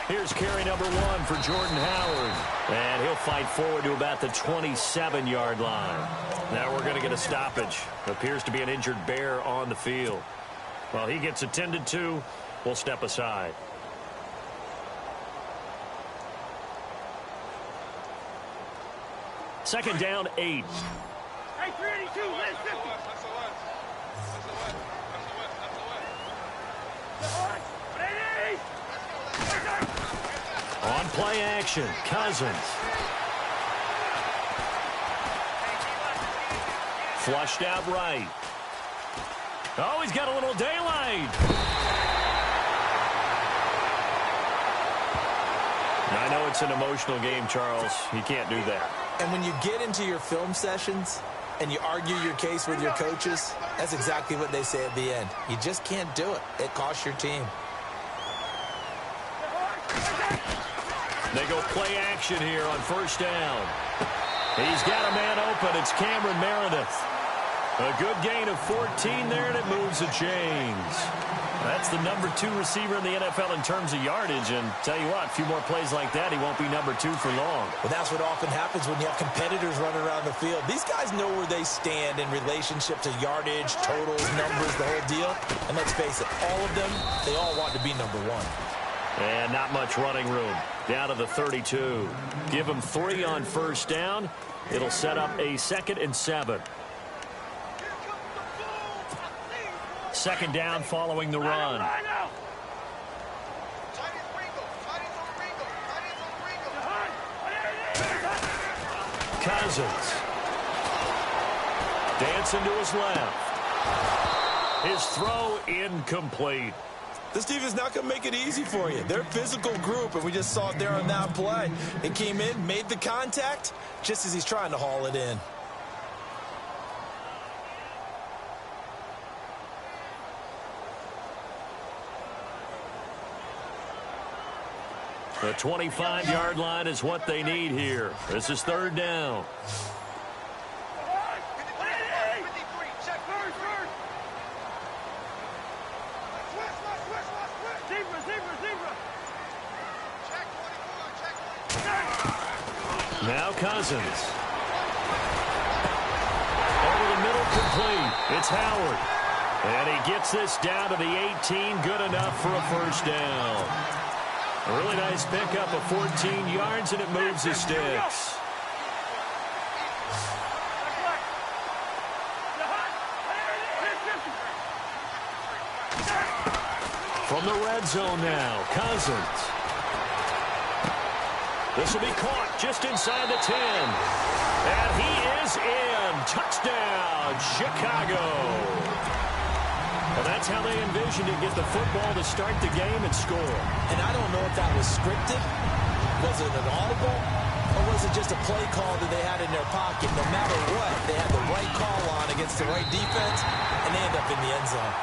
Here's carry number 1 for Jordan Howard. And he'll fight forward to about the 27-yard line. Now we're going to get a stoppage. Appears to be an injured bear on the field. While he gets attended to, we'll step aside. Second down, 8. Hey, 382, let's 50. On play action, Cousins. Flushed out right. Oh, he's got a little daylight. I know it's an emotional game, Charles. You can't do that. And when you get into your film sessions and you argue your case with your coaches, that's exactly what they say at the end. You just can't do it. It costs your team. They go play action here on first down. He's got a man open. It's Cameron Meredith. A good gain of 14 there, and it moves the chains. That's the number 2 receiver in the NFL in terms of yardage. And tell you what, a few more plays like that, he won't be number 2 for long. Well, that's what often happens when you have competitors running around the field. These guys know where they stand in relationship to yardage, totals, numbers, the whole deal. And let's face it, all of them, they all want to be number 1. And not much running room. Down to the 32. Give him 3 on first down. It'll set up a 2nd and 7. Second down following the run. Cousins. Dancing to his left. His throw incomplete. This defense not going to make it easy for you. They're a physical group, and we just saw it there on that play. It came in, made the contact, just as he's trying to haul it in. The 25-yard line is what they need here. This is third down. Now Cousins. Over the middle, complete. It's Howard. And he gets this down to the 18. Good enough for a first down. A really nice pickup of 14 yards, and it moves the sticks. From the red zone now, Cousins. This will be caught just inside the 10. And he is in. Touchdown, Chicago. Well, that's how they envisioned to get the football to start the game and score. And I don't know if that was scripted. Was it an audible? Or was it just a play call that they had in their pocket? No matter what, they had the right call on against the right defense, and they end up in the end zone.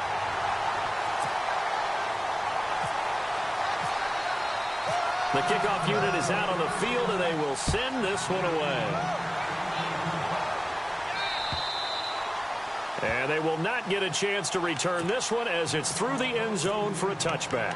The kickoff unit is out on the field, and they will send this one away. And they will not get a chance to return this one as it's through the end zone for a touchback.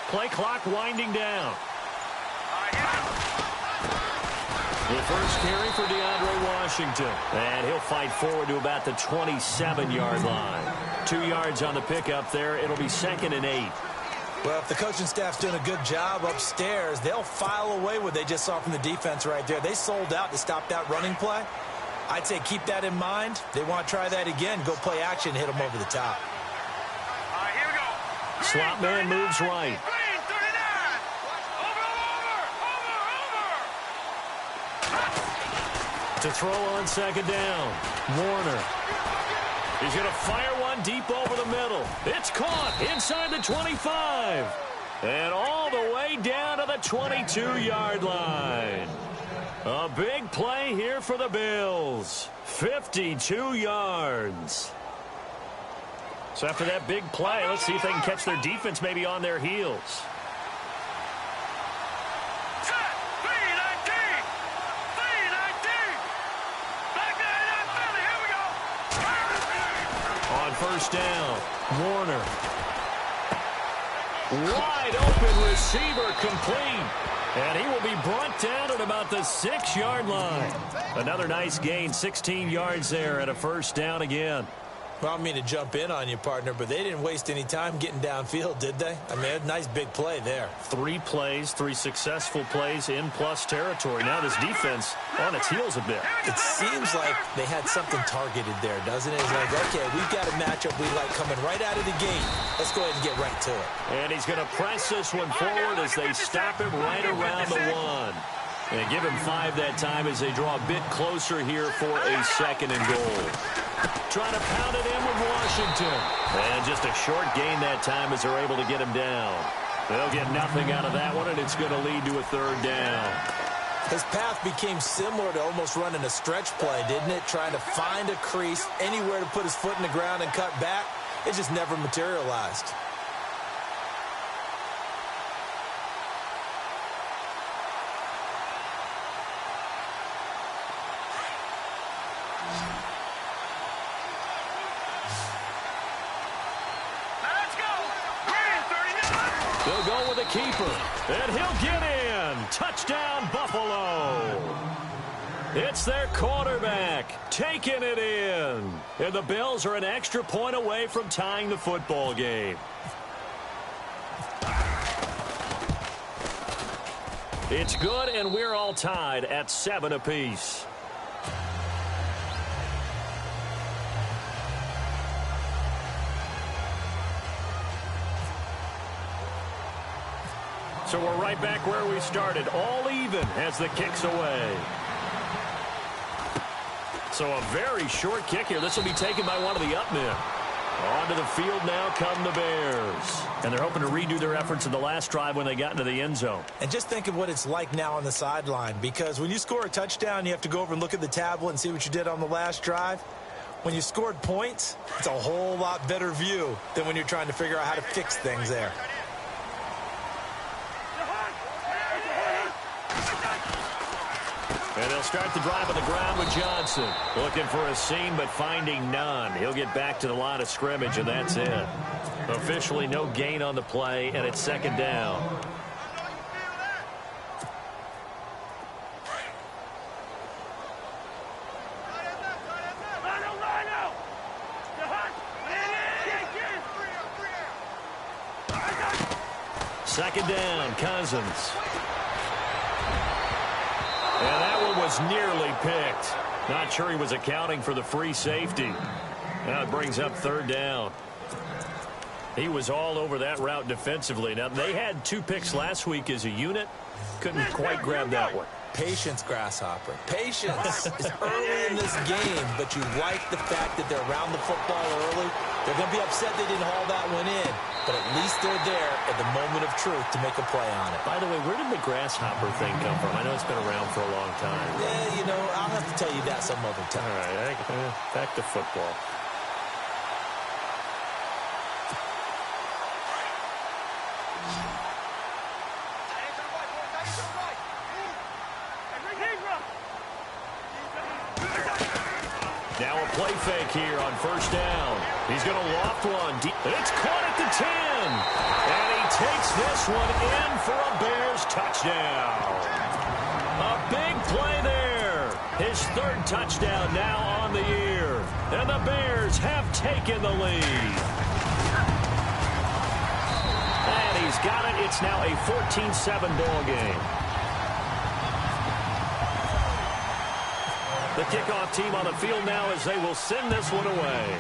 Play clock winding down. The first carry for DeAndre Washington. And he'll fight forward to about the 27-yard line. 2 yards on the pickup there. It'll be 2nd and 8. Well, if the coaching staff's doing a good job upstairs, they'll file away what they just saw from the defense right there. They sold out to stop that running play. I'd say keep that in mind. They want to try that again. Go play action, hit them over the top. Here we go. Slot man moves right. To throw on second down. Warner. He's going to fire one one deep over the middle. It's caught inside the 25. And all the way down to the 22-yard line. A big play here for the Bills. 52 yards. So after that big play, let's see if they can catch their defense maybe on their heels. On first down, Warner. Wide open receiver complete. And he will be brought down at about the 6-yard line. Another nice gain, 16 yards there at a first down again. Well, I don't mean to jump in on you, partner, but they didn't waste any time getting downfield, did they? I mean, a nice big play there. 3 plays, 3 successful plays in plus territory. Now this defense on its heels a bit. It seems like they had something targeted there, doesn't it? It's like, okay, we've got a matchup we like coming right out of the gate. Let's go ahead and get right to it. And he's going to press this one forward as they stop him right around the 1. And give him 5 that time as they draw a bit closer here for a 2nd and goal. Trying to pound it in with Washington. And just a short gain that time as they're able to get him down. They'll get nothing out of that one, and it's going to lead to a 3rd down. His path became similar to almost running a stretch play, didn't it? Trying to find a crease, anywhere to put his foot in the ground and cut back. It just never materialized. They'll go with a keeper, and he'll get in. Touchdown, Buffalo. It's their quarterback taking it in. And the Bills are an extra point away from tying the football game. It's good, and we're all tied at 7 apiece. So we're right back where we started, all even as the kick's away. So a very short kick here. This will be taken by one of the up men. Onto the field now come the Bears. And they're hoping to redo their efforts in the last drive when they got into the end zone. And just think of what it's like now on the sideline, because when you score a touchdown, you have to go over and look at the tablet and see what you did on the last drive. When you scored points, it's a whole lot better view than when you're trying to figure out how to fix things there. And they'll start the drive on the ground with Johnson. Looking for a seam, but finding none. He'll get back to the line of scrimmage, and that's it. Officially no gain on the play, and it's 2nd down. Second down, Cousins. And that one was nearly picked. Not sure he was accounting for the free safety. Now it brings up 3rd down. He was all over that route defensively. Now, they had 2 picks last week as a unit. Couldn't quite grab that one. Patience, Grasshopper. Patience is early in this game, but you like the fact that they're around the football early. They're going to be upset they didn't haul that one in, but at least they're there at the moment of truth to make a play on it. By the way, where did the Grasshopper thing come from? I know it's been around for a long time. Yeah, you know, I'll have to tell you that some other time. All right, back to football. Now a play fake here on first down. He's going to loft one. It's caught at the 10. And he takes this one in for a Bears touchdown. A big play there. His 3rd touchdown now on the year. And the Bears have taken the lead. And he's got it. It's now a 14-7 ball game. The kickoff team on the field now as they will send this one away.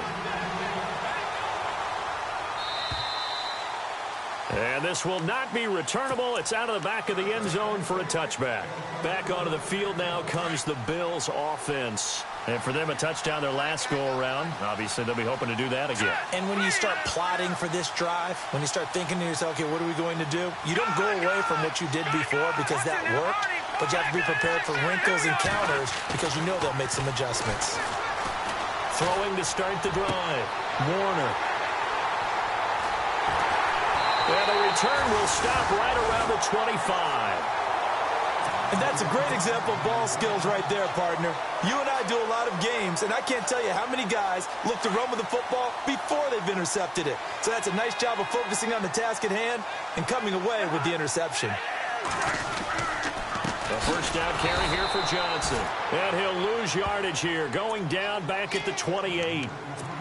And this will not be returnable. It's out of the back of the end zone for a touchback. Back onto the field now comes the Bills offense. And for them, a touchdown their last go-around. Obviously, they'll be hoping to do that again. And when you start plotting for this drive, when you start thinking to yourself, okay, what are we going to do? You don't go away from what you did before because that worked, but you have to be prepared for wrinkles and counters because you know they'll make some adjustments. Throwing to start the drive. Warner. And the return will stop right around the 25. And that's a great example of ball skills right there, partner. You and I do a lot of games, and I can't tell you how many guys look to run with the football before they've intercepted it. So that's a nice job of focusing on the task at hand and coming away with the interception. A first down carry here for Johnson. And he'll lose yardage here, going down back at the 28.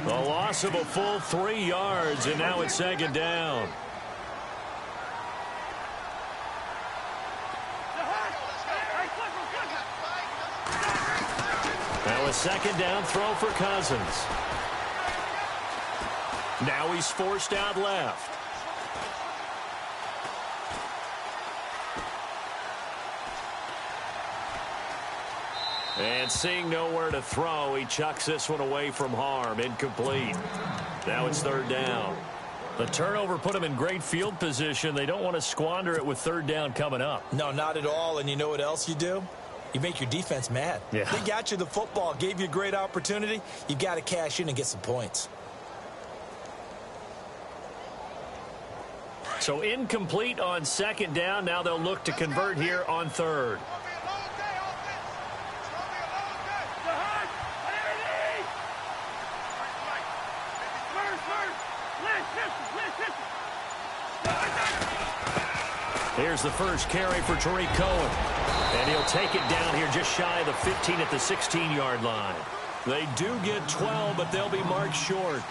A loss of a full 3 yards, and now it's second down. Now a second down throw for Cousins. Now he's forced out left. And seeing nowhere to throw, he chucks this one away from harm. Incomplete. Now it's third down. The turnover put them in great field position. They don't want to squander it with third down coming up. No, not at all. And you know what else you do? You make your defense mad. Yeah. They got you the football, gave you a great opportunity. You got to cash in and get some points. So incomplete on second down. Now they'll look to convert here on third. Here's the first carry for Tariq Cohen. And he'll take it down here just shy of the 15 at the 16-yard line. They do get 12, but they'll be marked short.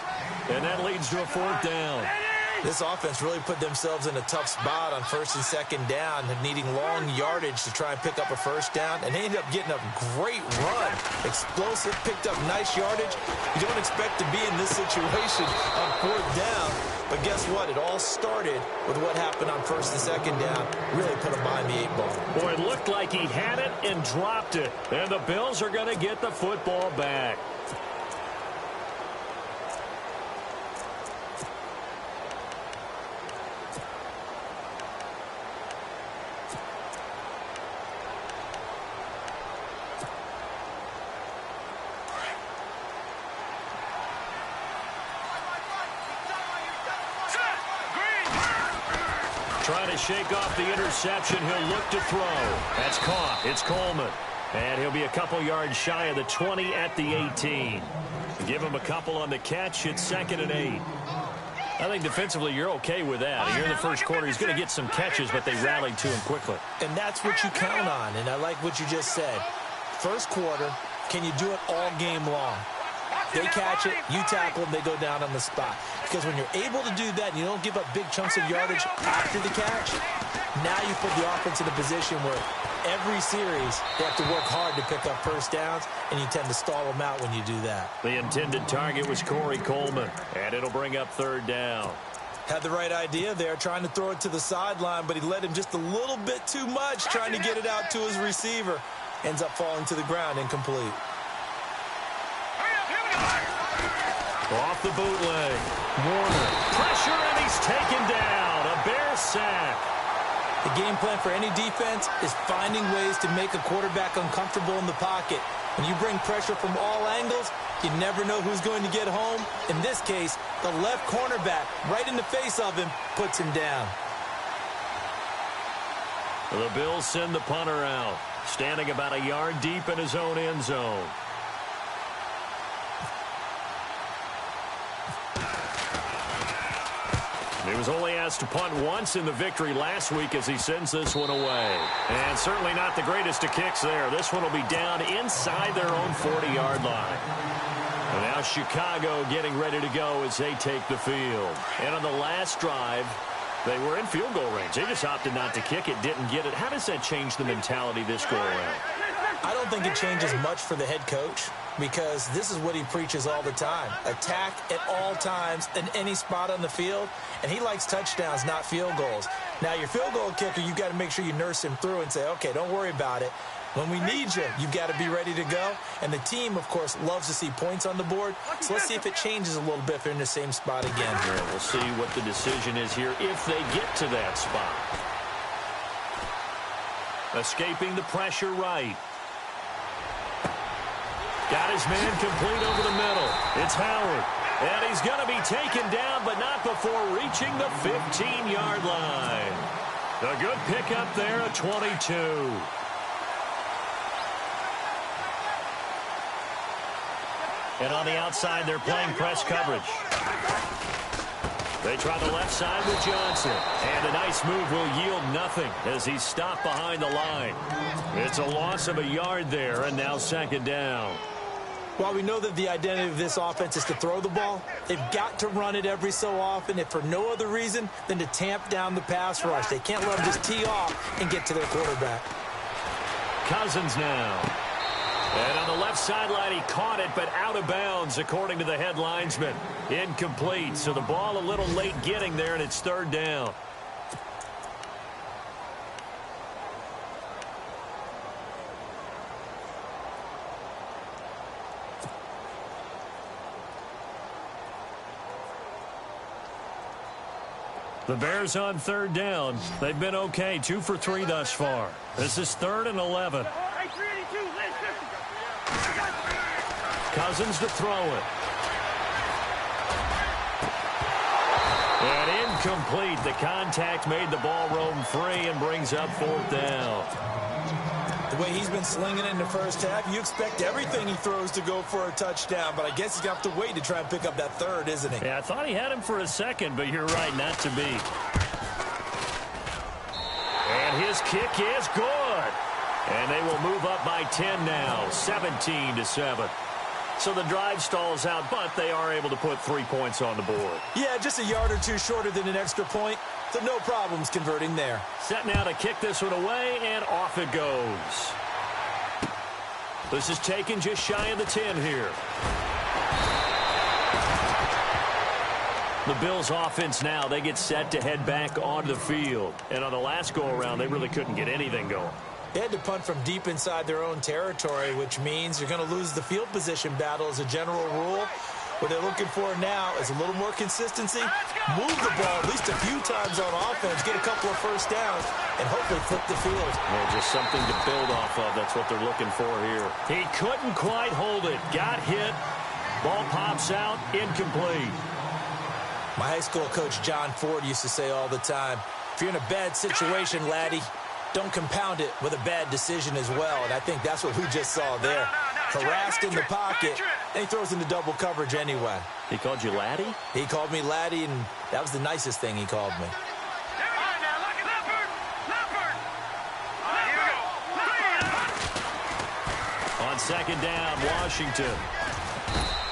And that leads to a fourth down. This offense really put themselves in a tough spot on first and second down, needing long yardage to try and pick up a first down. And they ended up getting a great run. Explosive, picked up nice yardage. You don't expect to be in this situation on fourth down. But guess what? It all started with what happened on first and second down. Really put him behind the 8 ball. Boy, it looked like he had it and dropped it. And the Bills are going to get the football back. Trying to shake off the interception. He'll look to throw. That's caught. It's Coleman. And he'll be a couple yards shy of the 20 at the 18. Give him a couple on the catch. It's 2nd and 8. I think defensively you're okay with that. Here in the first quarter, he's going to get some catches, but they rallied to him quickly. And that's what you count on. And I like what you just said. First quarter, can you do it all game long? They catch it, you tackle them, they go down on the spot. Because when you're able to do that and you don't give up big chunks of yardage after the catch, now you put the offense in a position where every series they have to work hard to pick up first downs, and you tend to stall them out when you do that. The intended target was Corey Coleman, and it'll bring up third down. Had the right idea there, trying to throw it to the sideline, but he led him just a little bit too much, trying to get it out to his receiver. Ends up falling to the ground, incomplete. Off the bootleg. Warner. Pressure, and he's taken down. A Bears sack. The game plan for any defense is finding ways to make a quarterback uncomfortable in the pocket. When you bring pressure from all angles, you never know who's going to get home. In this case, the left cornerback, right in the face of him, puts him down. The Bills send the punter out, standing about a yard deep in his own end zone. He was only asked to punt once in the victory last week as he sends this one away. And certainly not the greatest of kicks there. This one will be down inside their own 40-yard line. And now Chicago getting ready to go as they take the field. And on the last drive, they were in field goal range. They just opted not to kick it, didn't get it. How does that change the mentality this go around? I don't think it changes much for the head coach. because this is what he preaches all the time. Attack at all times in any spot on the field, and he likes touchdowns, not field goals. Now, your field goal kicker, you've got to make sure you nurse him through and say, okay, don't worry about it. When we need you, you've got to be ready to go. And the team, of course, loves to see points on the board. So let's see if it changes a little bit if they're in the same spot again. Yeah, we'll see what the decision is here if they get to that spot. Escaping the pressure right. Got his man complete over the middle. It's Howard. And he's going to be taken down, but not before reaching the 15-yard line. A good pickup there at 22. And on the outside, they're playing press coverage. They try the left side with Johnson. And a nice move will yield nothing as he's stopped behind the line. It's a loss of a yard there, and now second down. While we know that the identity of this offense is to throw the ball, they've got to run it every so often, if for no other reason than to tamp down the pass rush. They can't let them just tee off and get to their quarterback. Cousins now. And on the left sideline, he caught it, but out of bounds, according to the head linesman. Incomplete, so the ball a little late getting there, and it's third down. The Bears on third down. They've been okay, 2 for 3 thus far. This is 3rd and 11. Hey, 382, listen. Cousins to throw it. And incomplete. The contact made the ball roam free and brings up 4th down. The way he's been slinging it in the first half, you expect everything he throws to go for a touchdown, but I guess he's going to have to wait to try and pick up that third, isn't he? Yeah, I thought he had him for a second, but you're right, not to be. And his kick is good. And they will move up by 10 now, 17-7. So the drive stalls out, but they are able to put 3 points on the board. Yeah, just a yard or two shorter than an extra point, so no problems converting there. Set now to kick this one away, and off it goes. This is taken just shy of the 10 here. The Bills offense now, they get set to head back onto the field. And on the last go-around, they really couldn't get anything going. They had to punt from deep inside their own territory, which means you're going to lose the field position battle as a general rule. What they're looking for now is a little more consistency, move the ball at least a few times on offense, get a couple of first downs, and hopefully flip the field. Well, just something to build off of. That's what they're looking for here. He couldn't quite hold it. Got hit. Ball pops out. Incomplete. My high school coach, John Ford, used to say all the time, if you're in a bad situation, laddie, don't compound it with a bad decision as well. And I think that's what we just saw there. Harassed in the pocket, and he throws into double coverage anyway. He called you laddie? He called me laddie, and that was the nicest thing he called me. On second down, Washington.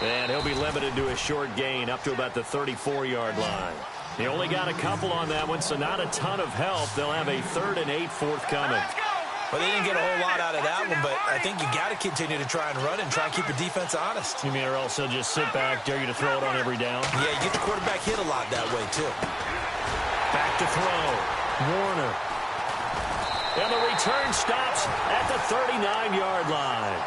And he'll be limited to a short gain up to about the 34-yard line. He only got a couple on that one, so not a ton of help. They'll have a 3rd and 8 forthcoming. Well, they didn't get a whole lot out of that one, but I think you got to continue to try and run it and try and keep the defense honest. You mean or else they'll just sit back, dare you to throw it on every down? Yeah, you get the quarterback hit a lot that way, too. Back to throw. Warner. And the return stops at the 39-yard line.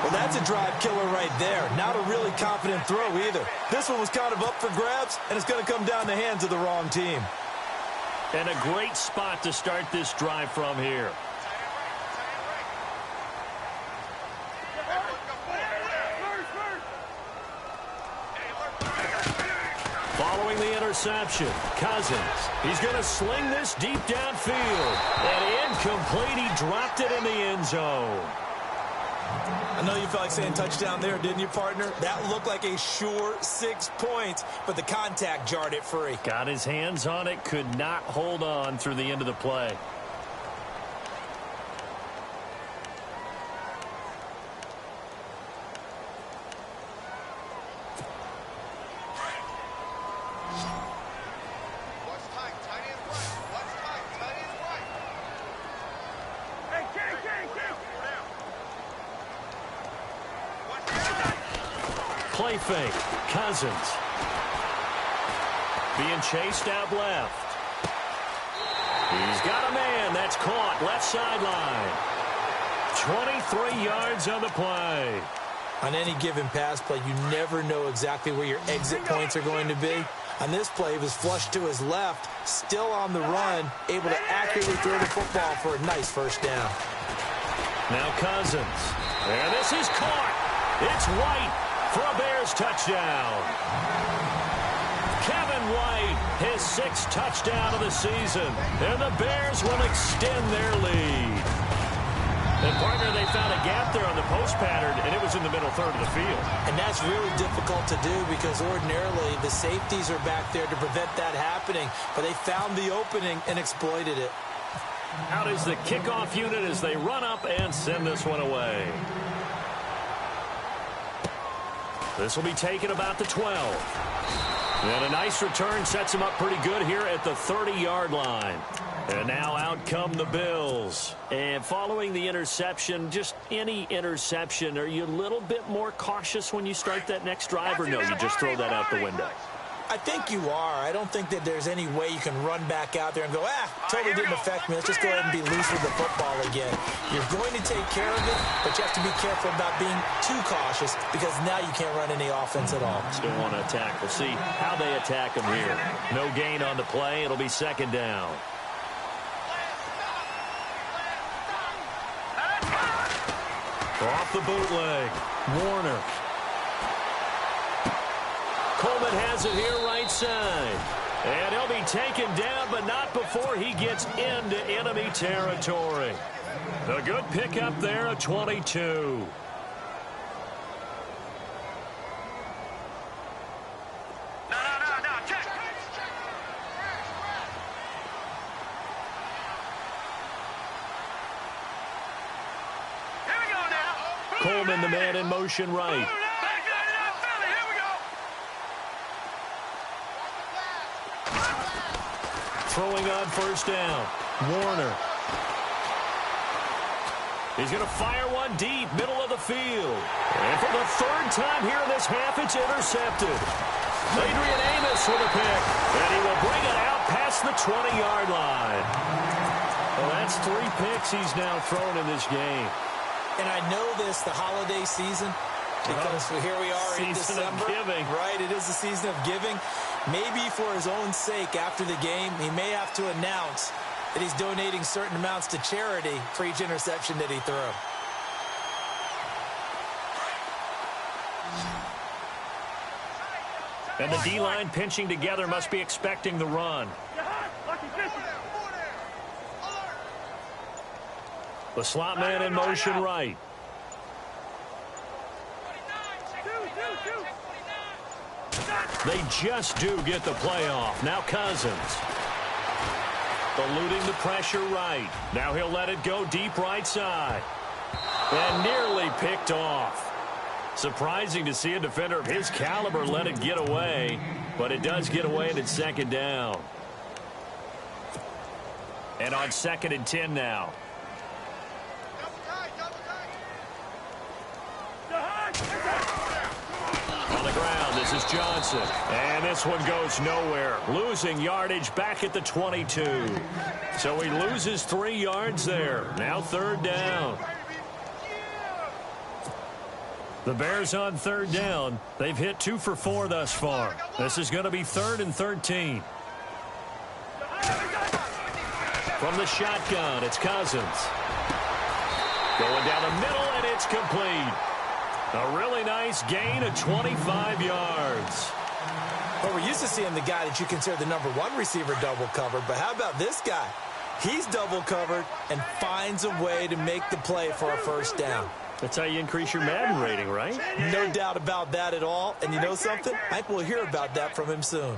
Well, that's a drive killer right there. Not a really confident throw either. This one was kind of up for grabs, and it's going to come down the hands of the wrong team. And a great spot to start this drive from here. Following the interception, Cousins. He's going to sling this deep downfield. And incomplete. He dropped it in the end zone. I know you felt like saying touchdown there, didn't you, partner? That looked like a sure 6 points, but the contact jarred it free. Got his hands on it, could not hold on through the end of the play. play fake. Cousins. Being chased out left. He's got a man. That's caught. Left sideline. 23 yards on the play. On any given pass play, you never know exactly where your exit points are going to be. On this play, he was flushed to his left, still on the run, able to accurately throw the football for a nice first down. Now Cousins. And this is caught. It's White for a Bears touchdown. Kevin White, his 6th touchdown of the season. And the Bears will extend their lead. And, partner, they found a gap there on the post pattern, and it was in the middle third of the field. And that's really difficult to do because ordinarily the safeties are back there to prevent that happening. But they found the opening and exploited it. Out is the kickoff unit as they run up and send this one away. This will be taken about the 12. And a nice return sets him up pretty good here at the 30-yard line. And now out come the Bills. And following the interception, just any interception, are you a little bit more cautious when you start that next drive, or no, you just throw that out the window? I think you are. I don't think that there's any way you can run back out there and go, totally didn't affect me. Let's just go ahead and be loose with the football again. You're going to take care of it, but you have to be careful about being too cautious because now you can't run any offense at all. Still want to attack. We'll see how they attack him here. No gain on the play. It'll be 2nd down. Off the bootleg. Warner. Coleman has it here right side. And he'll be taken down, but not before he gets into enemy territory. A good pickup there at 22. Check. Here we go now. Coleman, the man in motion right. Throwing on 1st down. Warner. He's going to fire one deep, middle of the field. And for the 3rd time here in this half, it's intercepted. Adrian Amos with a pick. And he will bring it out past the 20-yard line. Well, that's 3 picks he's now thrown in this game. And I know this, the holiday season, because here we are in December. Season of giving. Right, it is the season of giving. Maybe for his own sake after the game, he may have to announce that he's donating certain amounts to charity for each interception that he threw. And the D-line pinching together must be expecting the run. The slot man in motion right. They just do get the playoff. Now Cousins. Eluding the pressure right. Now he'll let it go deep right side. And nearly picked off. Surprising to see a defender of his caliber let it get away. But it does get away, and it's 2nd down. And on 2nd and 10 now. On the ground, this is Johnson. And this one goes nowhere. Losing yardage back at the 22. So he loses 3 yards there. Now 3rd down. The Bears on 3rd down. They've hit 2 for 4 thus far. This is going to be 3rd and 13. From the shotgun, it's Cousins. Going down the middle, and it's complete. A really nice gain of 25 yards. Well, we're used to seeing the guy that you consider the #1 receiver double covered, but how about this guy? He's double covered and finds a way to make the play for a 1st down. That's how you increase your Madden rating, right? No doubt about that at all. And you know something? I think we'll hear about that from him soon.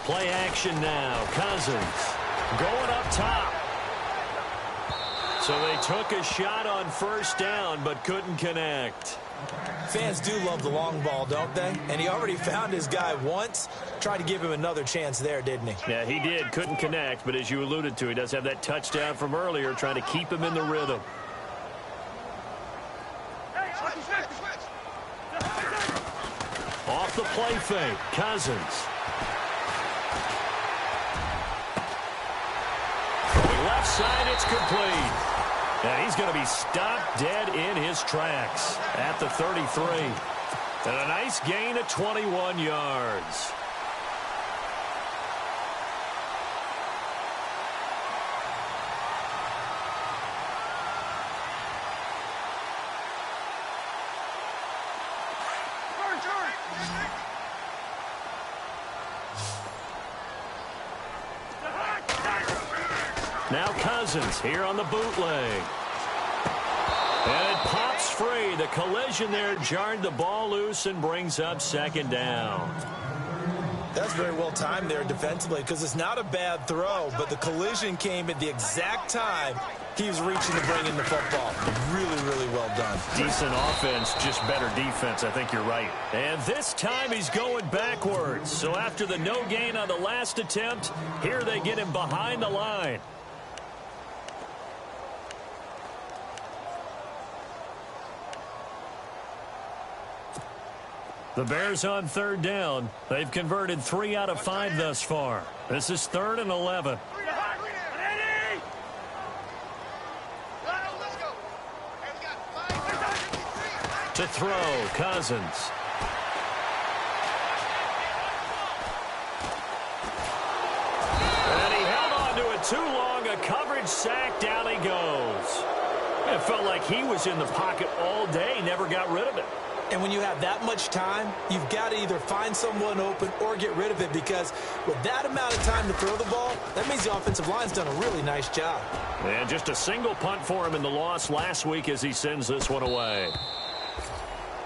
Play action now. Cousins going up top. So they took a shot on 1st down, but couldn't connect. Fans do love the long ball, don't they? And he already found his guy once. Tried to give him another chance there, didn't he? Yeah, he did. Couldn't connect, but as you alluded to, he does have that touchdown from earlier, trying to keep him in the rhythm. Off the play fake, Cousins. Going left side, it's complete. And he's going to be stopped dead in his tracks at the 33. And a nice gain of 21 yards. Now Cousins here on the bootleg. And it pops free. The collision there jarred the ball loose and brings up second down. That's very well timed there defensively because it's not a bad throw, but the collision came at the exact time he was reaching to bring in the football. Really, really well done. Decent offense, just better defense. I think you're right. And this time he's going backwards. So after the no gain on the last attempt, here they get him behind the line. The Bears on third down. They've converted 3 out of 5 thus far. This is 3rd and 11. To throw, Cousins. And he held on to it too long. A coverage sack. Down he goes. It felt like he was in the pocket all day. Never got rid of it. And when you have that much time, you've got to either find someone open or get rid of it because with that amount of time to throw the ball, that means the offensive line's done a really nice job. And just a single punt for him in the loss last week as he sends this one away.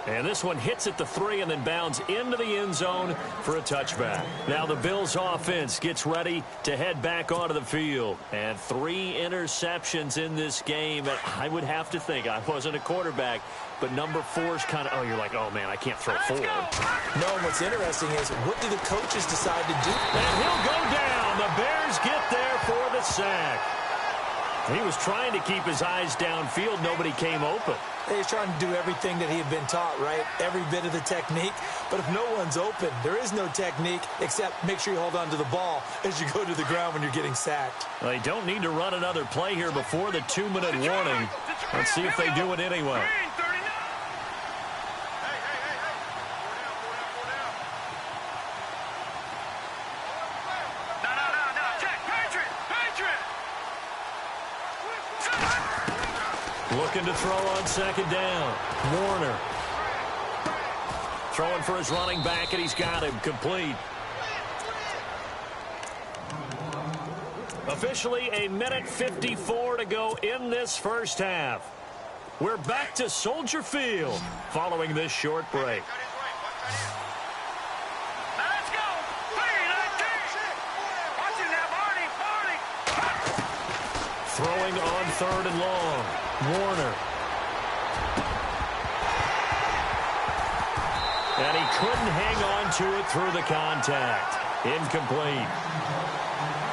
And this one hits at the 3 and then bounds into the end zone for a touchback. Now the Bills offense gets ready to head back onto the field. And 3 interceptions in this game. And I would have to think, I wasn't a quarterback, but number 4 is kind of, oh, you're like, oh, man, I can't throw 4. No, and what's interesting is what do the coaches decide to do? And he'll go down. The Bears get there for the sack. He was trying to keep his eyes downfield. Nobody came open. He's trying to do everything that he had been taught, right? Every bit of the technique. But if no one's open, there is no technique except make sure you hold on to the ball as you go to the ground when you're getting sacked. Well, they don't need to run another play here before the 2-minute warning. Let's see if they do it anyway. Looking to throw on second down. Warner. Throwing for his running back, and he's got him complete. Officially, 1:54 to go in this first half. We're back to Soldier Field following this short break. Throwing on 3rd and long. Warner. And he couldn't hang on to it through the contact. Incomplete.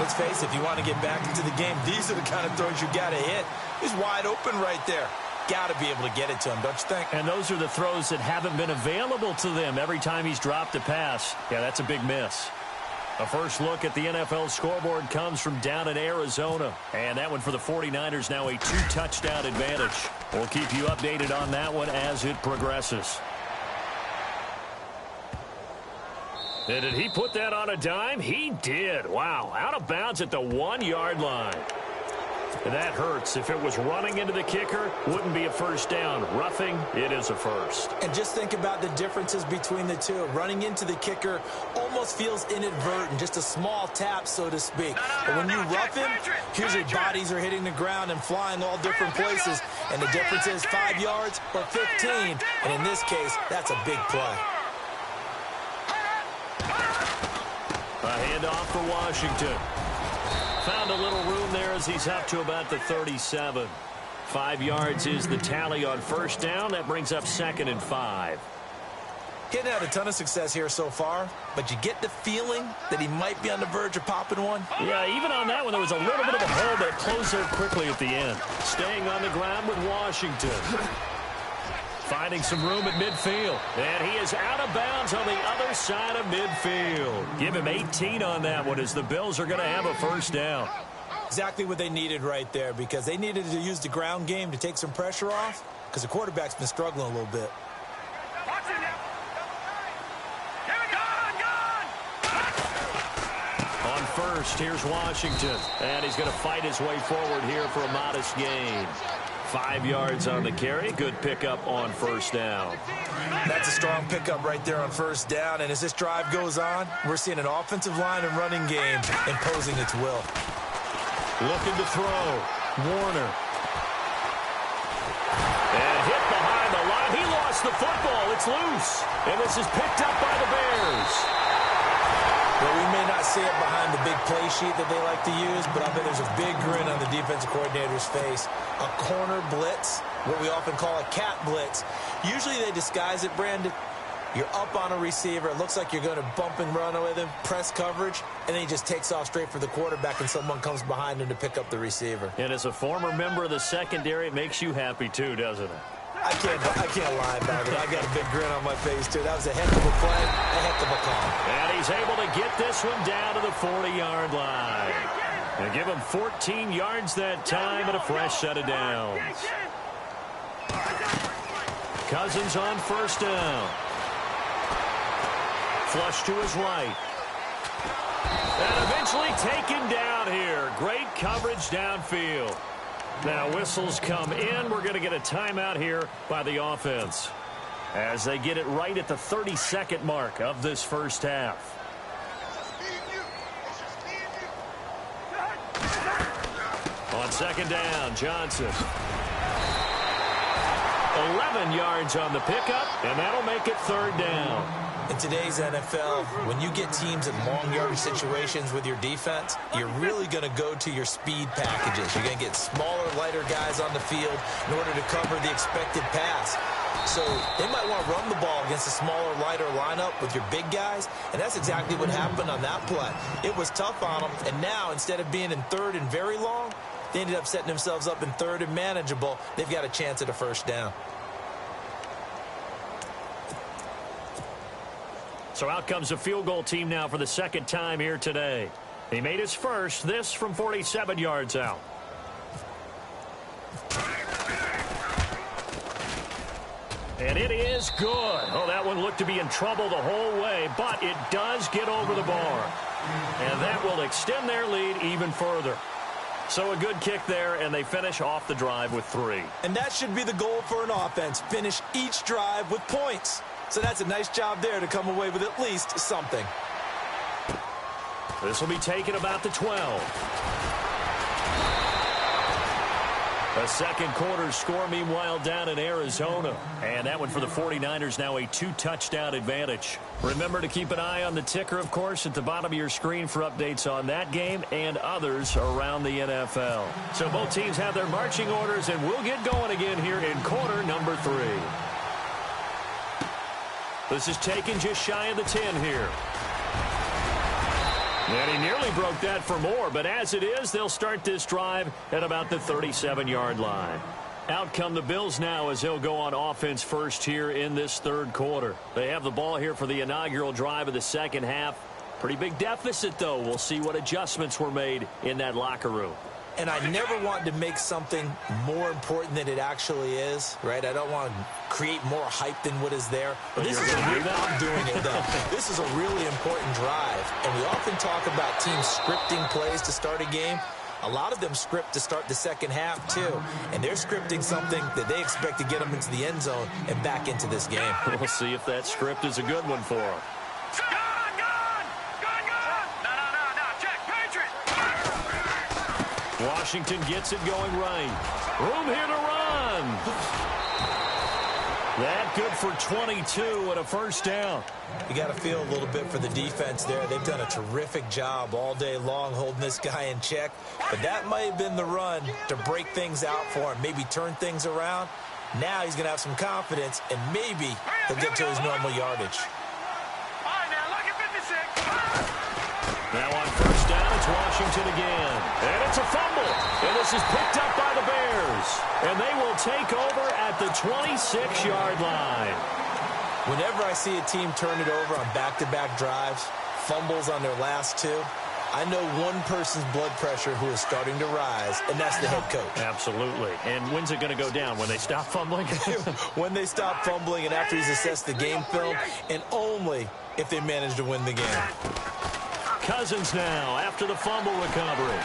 Let's face it, if you want to get back into the game, these are the kind of throws you got to hit. He's wide open right there. Got to be able to get it to him, don't you think? And those are the throws that haven't been available to them every time he's dropped a pass. Yeah, that's a big miss. A first look at the NFL scoreboard comes from down in Arizona. And that one for the 49ers now a 2-touchdown advantage. We'll keep you updated on that one as it progresses. And did he put that on a dime? He did. Wow, out of bounds at the 1-yard line. And that hurts. If it was running into the kicker, wouldn't be a first down. Roughing, it is a first. And just think about the differences between the two. Running into the kicker almost feels inadvertent, just a small tap, so to speak. But when you rough him, usually bodies are hitting the ground and flying all different places. And the difference is 5 yards or 15. And in this case, that's a big play. A handoff for Washington. Found a little room there as he's up to about the 37. 5 yards is the tally on first down. That brings up 2nd and 5. Getting had a ton of success here so far, but you get the feeling that he might be on the verge of popping one. Yeah, even on that one, there was a little bit of a hole, but it closed there quickly at the end. Staying on the ground with Washington. finding some room at midfield. And he is out of bounds on the other side of midfield. Give him 18 on that one as the Bills are going to have a first down. Exactly what they needed right there, because they needed to use the ground game to take some pressure off, because the quarterback's been struggling a little bit. On first, here's Washington. And he's going to fight his way forward here for a modest gain. 5 yards on the carry. Good pickup on first down. That's a strong pickup right there on first down. And as this drive goes on, we're seeing an offensive line and running game imposing its will. Looking to throw. Warner. And hit behind the line. He lost the football. It's loose. And this is picked up by the Bears. Well, we may not see it behind the big play sheet that they like to use, but I bet there's a big grin on the defensive coordinator's face. A corner blitz, what we often call a cat blitz. Usually they disguise it, Brandon. You're up on a receiver. It looks like you're going to bump and run with him, press coverage, and then he just takes off straight for the quarterback, and someone comes behind him to pick up the receiver. And as a former member of the secondary, it makes you happy too, doesn't it? I can't lie about it. I got a big grin on my face, too. That was a heck of a play, a heck of a call. And he's able to get this one down to the 40-yard line. And give him 14 yards that time and a fresh set of downs. Cousins on first down. Flush to his right. And eventually taken down here. Great coverage downfield. Now whistles come in. We're going to get a timeout here by the offense as they get it right at the 30-second mark of this first half. On second down, Johnson. 11 yards on the pickup, and that'll make it third down. In today's NFL, when you get teams in long yardage situations with your defense, you're really going to go to your speed packages. You're going to get smaller, lighter guys on the field in order to cover the expected pass. So they might want to run the ball against a smaller, lighter lineup with your big guys, and that's exactly what happened on that play. It was tough on them, and now instead of being in third and very long, they ended up setting themselves up in third and manageable. They've got a chance at a first down. So out comes a field goal team now for the second time here today. He made his first, this from 47 yards out. And it is good. Oh, that one looked to be in trouble the whole way, but it does get over the bar. And that will extend their lead even further. So a good kick there, and they finish off the drive with 3. And that should be the goal for an offense. Finish each drive with points. So that's a nice job there to come away with at least something. This will be taken about the 12. A second quarter score, meanwhile, down in Arizona. And that one for the 49ers, now a 2-touchdown advantage. Remember to keep an eye on the ticker, of course, at the bottom of your screen for updates on that game and others around the NFL. So both teams have their marching orders, and we'll get going again here in quarter number 3. This is taken just shy of the 10 here. And he nearly broke that for more, but as it is, they'll start this drive at about the 37-yard line. Out come the Bills now as they'll go on offense first here in this third quarter. They have the ball here for the inaugural drive of the second half. Pretty big deficit, though. We'll see what adjustments were made in that locker room. And I never want to make something more important than it actually is, right? I don't want to create more hype than what is there. But this is I'm doing it, though. This is a really important drive. And we often talk about teams scripting plays to start a game. A lot of them script to start the second half, too. And they're scripting something that they expect to get them into the end zone and back into this game. We'll see if that script is a good one for them. Washington gets it going right. Room here to run. That good for 22 and a first down. You got to feel a little bit for the defense there. They've done a terrific job all day long holding this guy in check. But that might have been the run to break things out for him, maybe turn things around. Now he's going to have some confidence, and maybe he'll get to his normal yardage. Now on first down, it's Washington again. And it's a fumble. And this is picked up by the Bears. And they will take over at the 26-yard line. Whenever I see a team turn it over on back-to-back drives, fumbles on their last two, I know one person's blood pressure who is starting to rise, and that's the head coach. Absolutely. And when's it going to go down? When they stop fumbling? When they stop fumbling and after he's assessed the game film, and only if they manage to win the game. Cousins now after the fumble recovery.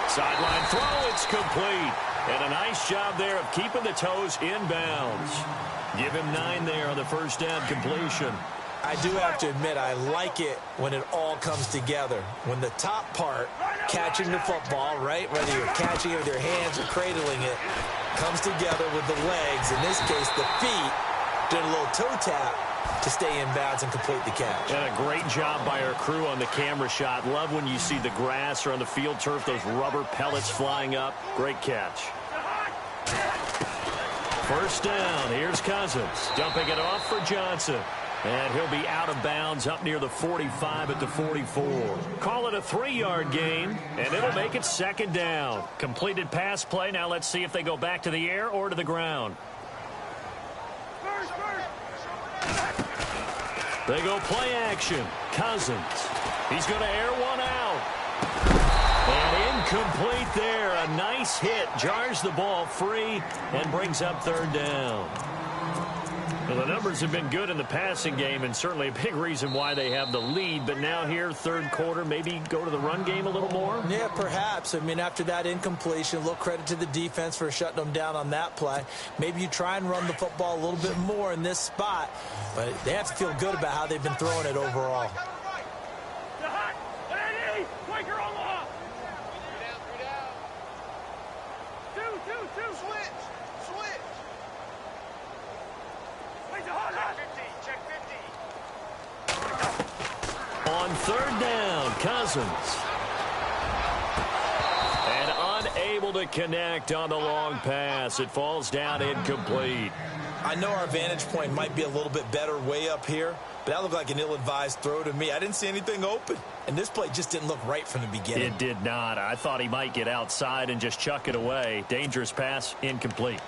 Sideline throw, it's complete. And a nice job there of keeping the toes inbounds. Give him 9 there on the first down completion. I do have to admit, I like it when it all comes together. When the top part, catching the football, right, whether you're catching it with your hands or cradling it, comes together with the legs, in this case the feet, did a little toe tap to stay in bounds and complete the catch. And a great job by our crew on the camera shot. Love when you see the grass or on the field turf, those rubber pellets flying up. Great catch. First down, here's Cousins, dumping it off for Johnson. And he'll be out of bounds up near the 45 at the 44. Call it a 3-yard gain, and it'll make it second down. Completed pass play. Now let's see if they go back to the air or to the ground. They go play action. Cousins. He's going to air one out. And incomplete there. A nice hit. Jars the ball free and brings up third down. Well, the numbers have been good in the passing game and certainly a big reason why they have the lead. But now here, third quarter, maybe go to the run game a little more? Yeah, perhaps. I mean, after that incompletion, a little credit to the defense for shutting them down on that play. Maybe you try and run the football a little bit more in this spot. But they have to feel good about how they've been throwing it overall. On third down, Cousins. And unable to connect on the long pass. It falls down incomplete. I know our vantage point might be a little bit better way up here, but that looked like an ill-advised throw to me. I didn't see anything open, and this play just didn't look right from the beginning. It did not. I thought he might get outside and just chuck it away. Dangerous pass, incomplete.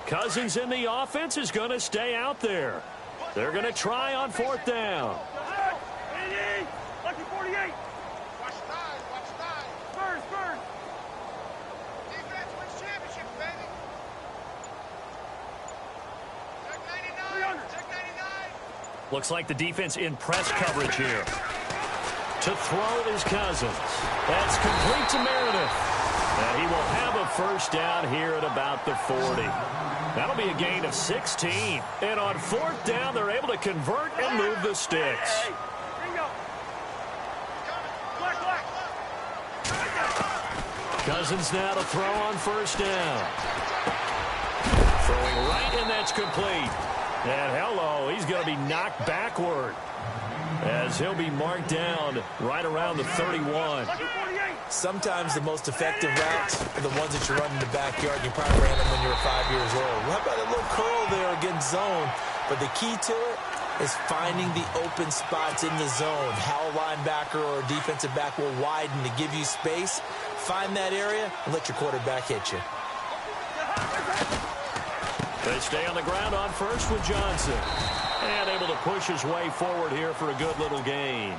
Cousins in the offense is going to stay out there. They're going to try on fourth down. Lucky 48. Watch 9. Spurs. Defense wins championships, baby. Check 99. Looks like the defense in press coverage here. To throw is Cousins. That's complete to Meredith. And he will have a first down here at about the 40. That'll be a gain of 16. And on fourth down, they're able to convert and move the sticks. Cousins now to throw on first down. Throwing right, and that's complete. And hello, he's going to be knocked backward as he'll be marked down right around the 31. Sometimes the most effective routes are the ones that you run in the backyard. You probably ran them when you were 5 years old. How about a little curl there against zone? But the key to it is finding the open spots in the zone. How a linebacker or a defensive back will widen to give you space. Find that area and let your quarterback hit you. They stay on the ground on first with Johnson. And able to push his way forward here for a good little gain.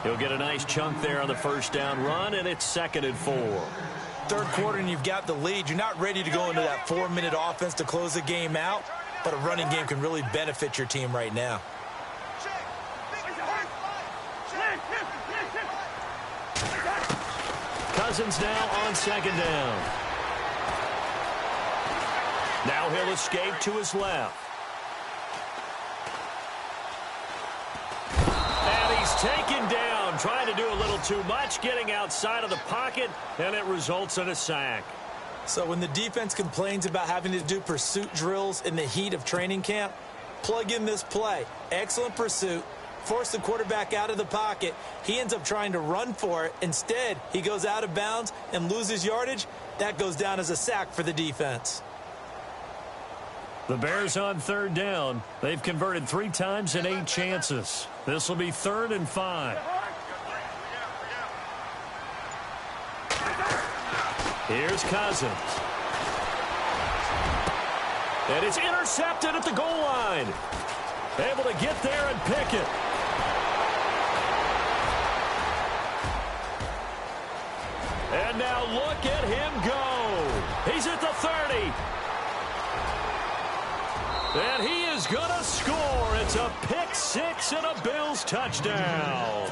He'll get a nice chunk there on the first down run, and it's 2nd and 4. Third quarter, and you've got the lead. You're not ready to go into that 4-minute offense to close the game out, but a running game can really benefit your team right now. Cousins now on second down. Now he'll escape to his left. And he's taken down, trying to do a little too much, getting outside of the pocket, and it results in a sack. So when the defense complains about having to do pursuit drills in the heat of training camp, plug in this play. Excellent pursuit, force the quarterback out of the pocket. He ends up trying to run for it. Instead, he goes out of bounds and loses yardage. That goes down as a sack for the defense. The Bears on third down. They've converted 3 times in 8 chances. This will be 3rd and 5. Here's Cousins. And it's intercepted at the goal line. Able to get there and pick it. And now look at him go. He's at the 30. And he is going to score. It's a pick 6 and a Bills touchdown.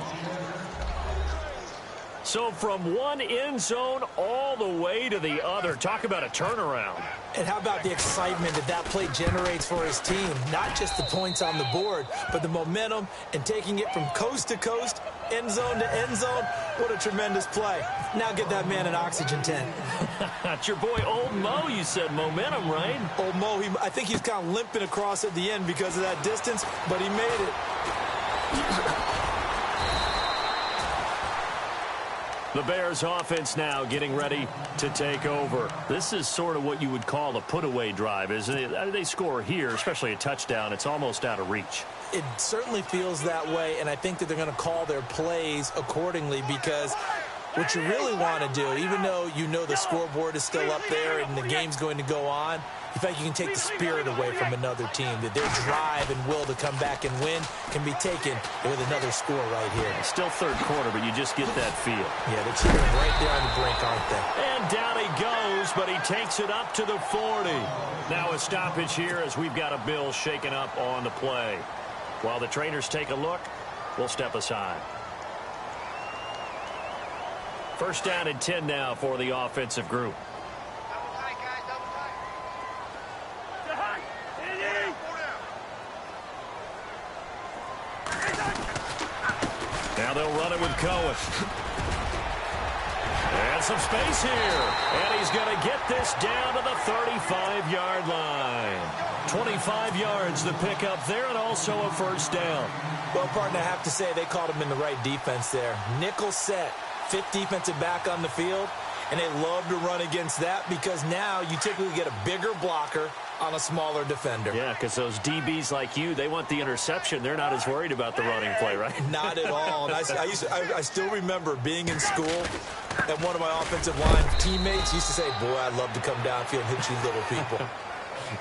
So from one end zone all the way to the other. Talk about a turnaround. And how about the excitement that play generates for his team? Not just the points on the board, but the momentum and taking it from coast to coast, end zone to end zone. What a tremendous play. Now get that man an oxygen tent. It's your boy Old Mo, you said. Momentum, right? Old Mo, I think he's kind of limping across at the end because of that distance, but he made it. The Bears offense now getting ready to take over. This is sort of what you would call a put-away drive, isn't it? They score here, especially a touchdown. It's almost out of reach. It certainly feels that way, and I think that they're going to call their plays accordingly because what you really want to do, even though you know the scoreboard is still up there and the game's going to go on, in fact, you can take the spirit away from another team, that their drive and will to come back and win can be taken with another score right here. It's still third quarter, but you just get that feel. Yeah, they're cheering right there on the brink, aren't they? And down he goes, but he takes it up to the 40. Now a stoppage here as we've got a Bill shaken up on the play. While the trainers take a look, we'll step aside. First down and 10 now for the offensive group. Now they'll run it with Cohen. And some space here. And he's going to get this down to the 35-yard line. 25 yards the pickup there, and also a first down. Well, partner, I have to say they called him in the right defense there. Nickel set, 5th defensive back on the field, and they love to run against that because now you typically get a bigger blocker on a smaller defender. Yeah, because those DBs like you, they want the interception. They're not as worried about the running play, right? Not at all. And I still remember being in school, and one of my offensive line teammates used to say, boy, I'd love to come downfield and hit you little people.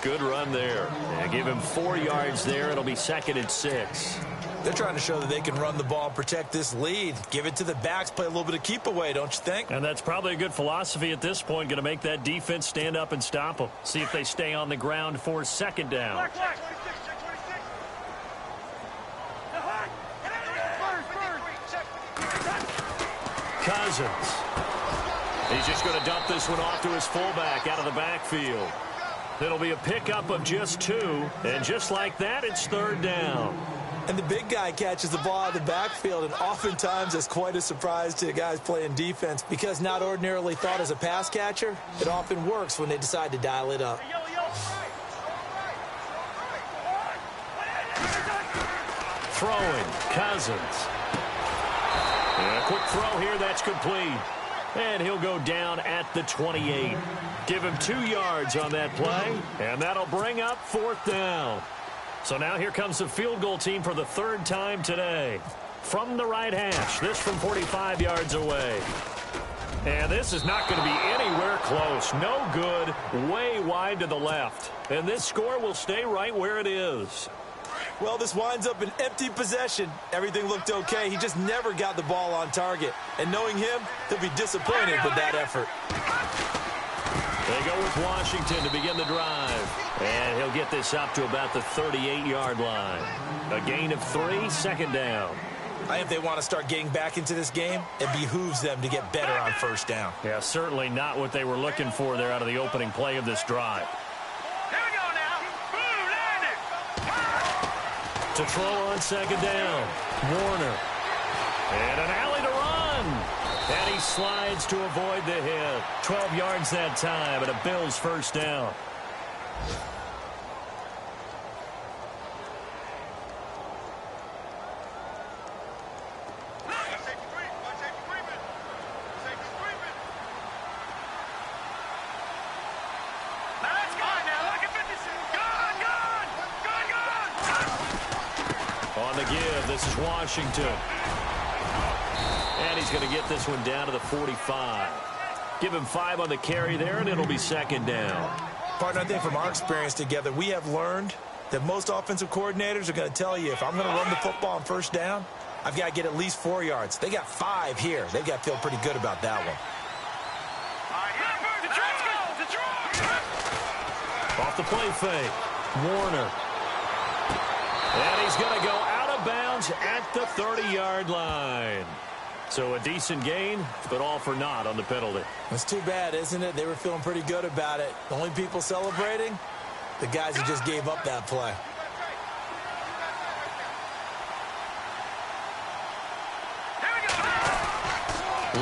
Good run there. Yeah, give him 4 yards there. It'll be 2nd and 6. They're trying to show that they can run the ball and protect this lead. Give it to the backs, play a little bit of keep away, don't you think? And that's probably a good philosophy at this point. Going to make that defense stand up and stop them. See if they stay on the ground for 2nd down. Cousins. He's just going to dump this one off to his fullback out of the backfield. It'll be a pickup of just 2. And just like that, it's 3rd down. And the big guy catches the ball out of the backfield, and oftentimes it's quite a surprise to the guys playing defense because not ordinarily thought as a pass catcher, it often works when they decide to dial it up. Throwing, Cousins. And a quick throw here, that's complete. And he'll go down at the 28. Give him 2 yards on that play, and that'll bring up 4th down. So now here comes the field goal team for the 3rd time today. From the right hash, this from 45 yards away. And this is not going to be anywhere close. No good, way wide to the left. And this score will stay right where it is. Well, this winds up an empty possession. Everything looked okay. He just never got the ball on target. And knowing him, he'll be disappointed with that effort. They go with Washington to begin the drive. And he'll get this up to about the 38-yard line. A gain of 3, 2nd down. I think if they want to start getting back into this game, it behooves them to get better on 1st down. Yeah, certainly not what they were looking for there out of the opening play of this drive. Here we go now. Boom, landed. To throw on 2nd down. Warner. And an alley to run. And he slides to avoid the hit. 12 yards that time, and a Bills 1st down. This is Washington. And he's going to get this one down to the 45. Give him 5 on the carry there, and it'll be second down. Partner, I think from our experience together, we have learned that most offensive coordinators are going to tell you, if I'm going to run the football on first down, I've got to get at least 4 yards. They got 5 here. They've got to feel pretty good about that one. Off the play fake, Warner. And he's going to go out of bounds at the 30-yard line. So a decent gain, but all for naught on the penalty. It's too bad, isn't it? They were feeling pretty good about it. The only people celebrating, the guys who just gave up that play.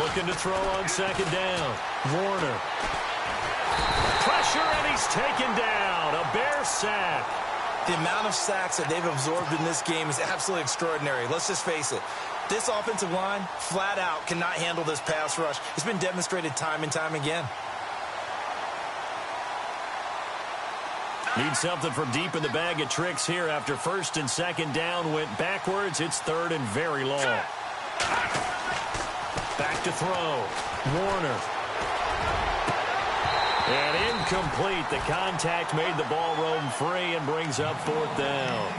Looking to throw on second down. Warner. Pressure, and he's taken down. A Bear sack. The amount of sacks that they've absorbed in this game is absolutely extraordinary. Let's just face it. This offensive line, flat out, cannot handle this pass rush. It's been demonstrated time and time again. Need something from deep in the bag of tricks here after first and second down went backwards. It's third and very long. Back to throw. Warner. And incomplete. The contact made the ball roam free and brings up fourth down.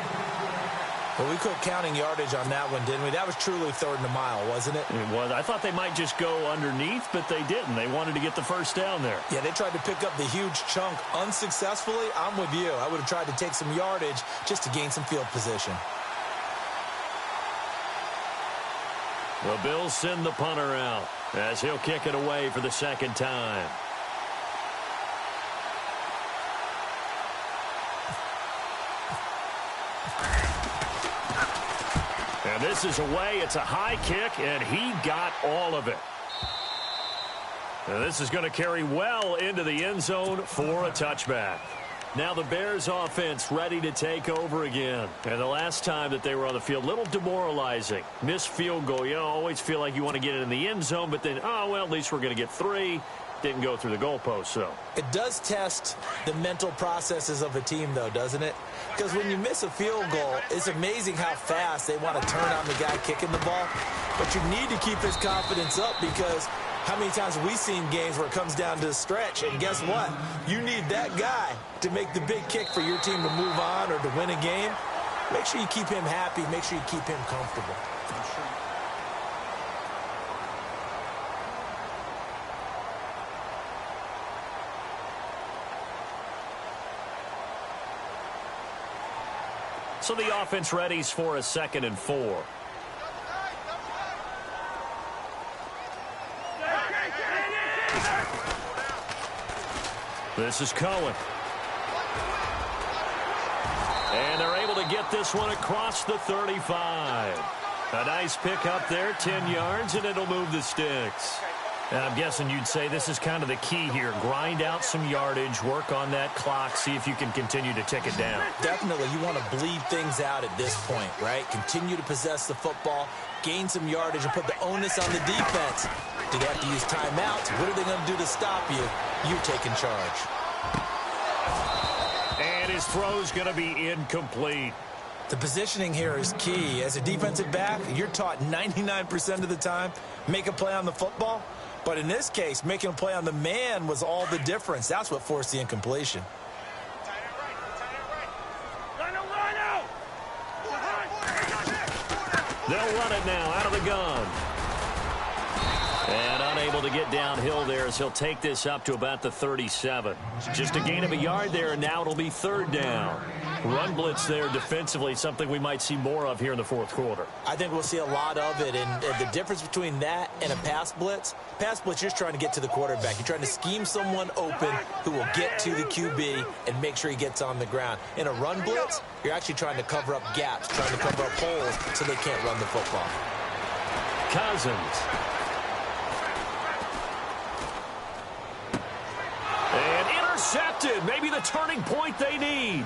Well, we quit counting yardage on that one, didn't we? That was truly third and a mile, wasn't it? It was. I thought they might just go underneath, but they didn't. They wanted to get the first down there. Yeah, they tried to pick up the huge chunk unsuccessfully. I'm with you. I would have tried to take some yardage just to gain some field position. The Bills send the punter out as he'll kick it away for the second time. And this is away. It's a high kick, and he got all of it. And this is going to carry well into the end zone for a touchback. Now the Bears offense ready to take over again. And the last time that they were on the field, a little demoralizing. Missed field goal. You always feel like you want to get it in the end zone, but then, oh, well, at least we're going to get 3. Didn't go through the goalpost, so. It does test the mental processes of a team, though, doesn't it? Because when you miss a field goal, it's amazing how fast they want to turn on the guy kicking the ball. But you need to keep his confidence up, because how many times have we seen games where it comes down to the stretch? And guess what? You need that guy to make the big kick for your team to move on or to win a game. Make sure you keep him happy. Make sure you keep him comfortable. So the offense readies for a 2nd and 4. This is Cohen. And they're able to get this one across the 35. A nice pick up there, 10 yards, and it'll move the sticks. And I'm guessing you'd say this is kind of the key here. Grind out some yardage, work on that clock, see if you can continue to tick it down. Definitely. You want to bleed things out at this point, right? Continue to possess the football, gain some yardage, and put the onus on the defense. Do they have to use timeouts? What are they going to do to stop you? You're taking charge. And his throw's going to be incomplete. The positioning here is key. As a defensive back, you're taught 99% of the time, make a play on the football. But in this case, making a play on the man was all the difference. That's what forced the incompletion. They'll run it now out of the gun. And unable to get downhill there as he'll take this up to about the 37. Just a gain of a yard there, and now it'll be 3rd down. Run blitz there defensively, something we might see more of here in the 4th quarter. I think we'll see a lot of it, and the difference between that and a pass blitz, you're just trying to get to the quarterback. You're trying to scheme someone open who will get to the QB and make sure he gets on the ground. In a run blitz, you're actually trying to cover up gaps, trying to cover up holes so they can't run the football. Cousins. And intercepted. Maybe the turning point they need.